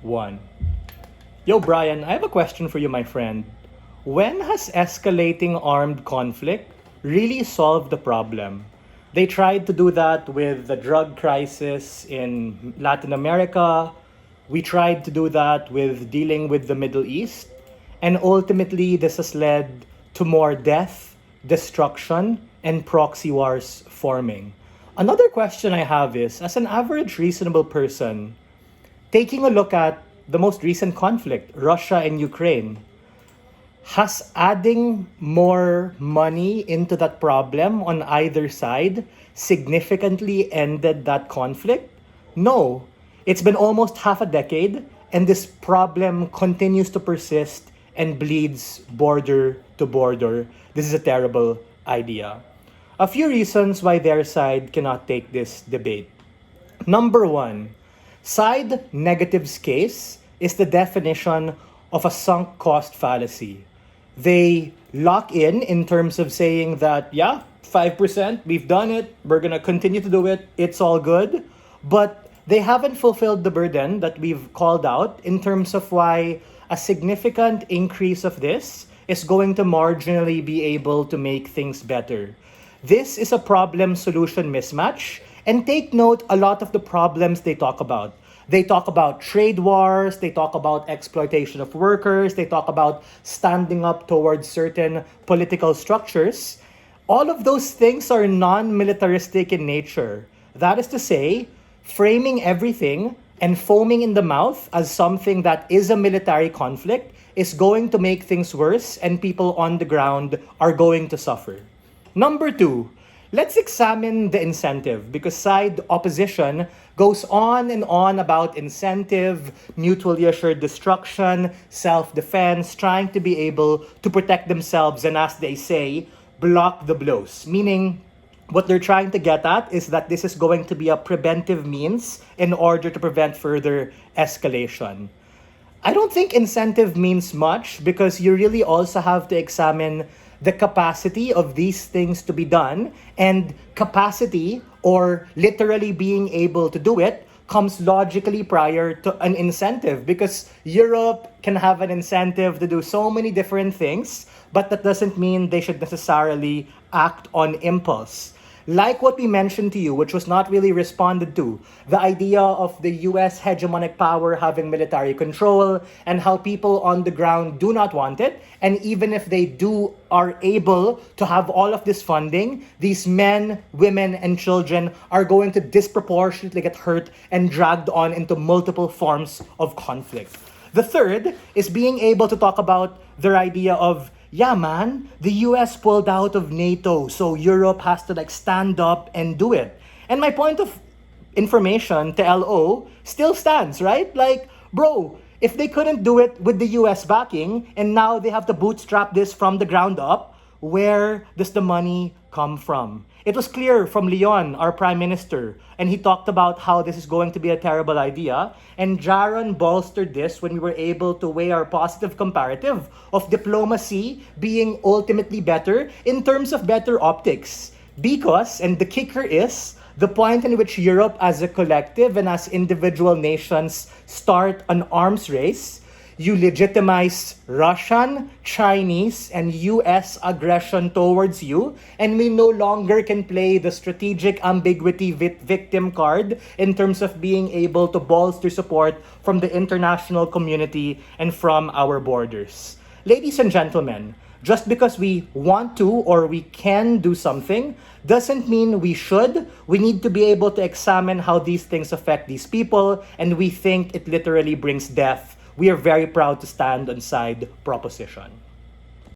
1. Yo, Brian, I have a question for you, my friend. When has escalating armed conflict really solved the problem? They tried to do that with the drug crisis in Latin America. We tried to do that with dealing with the Middle East. And ultimately, this has led to more death, destruction, and proxy wars forming. Another question I have is, as an average reasonable person, taking a look at the most recent conflict, Russia and Ukraine, has adding more money into that problem on either side significantly ended that conflict? No. It's been almost half a decade, and this problem continues to persist and bleeds border to border. This is a terrible idea. A few reasons why their side cannot take this debate. Number 1, side negatives case is the definition of a sunk cost fallacy. They lock in terms of saying that, yeah, 5%, we've done it, we're going to continue to do it, it's all good. But they haven't fulfilled the burden that we've called out in terms of why a significant increase of this is going to marginally be able to make things better. This is a problem-solution mismatch. And take note, a lot of the problems they talk about. They talk about trade wars, they talk about exploitation of workers, they talk about standing up towards certain political structures. All of those things are non-militaristic in nature. That is to say, framing everything and foaming in the mouth as something that is a military conflict is going to make things worse, and people on the ground are going to suffer. Number 2, let's examine the incentive, because side opposition goes on and on about incentive, mutually assured destruction, self-defense, trying to be able to protect themselves and, as they say, block the blows. Meaning, what they're trying to get at is that this is going to be a preventive means in order to prevent further escalation. I don't think incentive means much, because you really also have to examine the capacity of these things to be done, and capacity, or literally being able to do it, comes logically prior to an incentive, because Europe can have an incentive to do so many different things, but that doesn't mean they should necessarily act on impulse. Like what we mentioned to you, which was not really responded to, the idea of the US hegemonic power having military control and how people on the ground do not want it. And even if they are able to have all of this funding, these men, women, and children are going to disproportionately get hurt and dragged on into multiple forms of conflict. The third is being able to talk about their idea of, yeah, man, the US pulled out of NATO, so Europe has to stand up and do it. And my point of information to LO still stands, right? Bro, if they couldn't do it with the US backing, and now they have to bootstrap this from the ground up, where does the money come from? It was clear from Leon, our prime minister, and he talked about how this is going to be a terrible idea. And Jaron bolstered this when we were able to weigh our positive comparative of diplomacy being ultimately better in terms of better optics. Because, and the kicker is, the point in which Europe as a collective and as individual nations start an arms race, you legitimize Russian, Chinese, and US aggression towards you, and we no longer can play the strategic ambiguity victim card in terms of being able to bolster support from the international community and from our borders. Ladies and gentlemen, just because we want to or we can do something doesn't mean we should. We need to be able to examine how these things affect these people, and we think it literally brings death. We are very proud to stand on side proposition.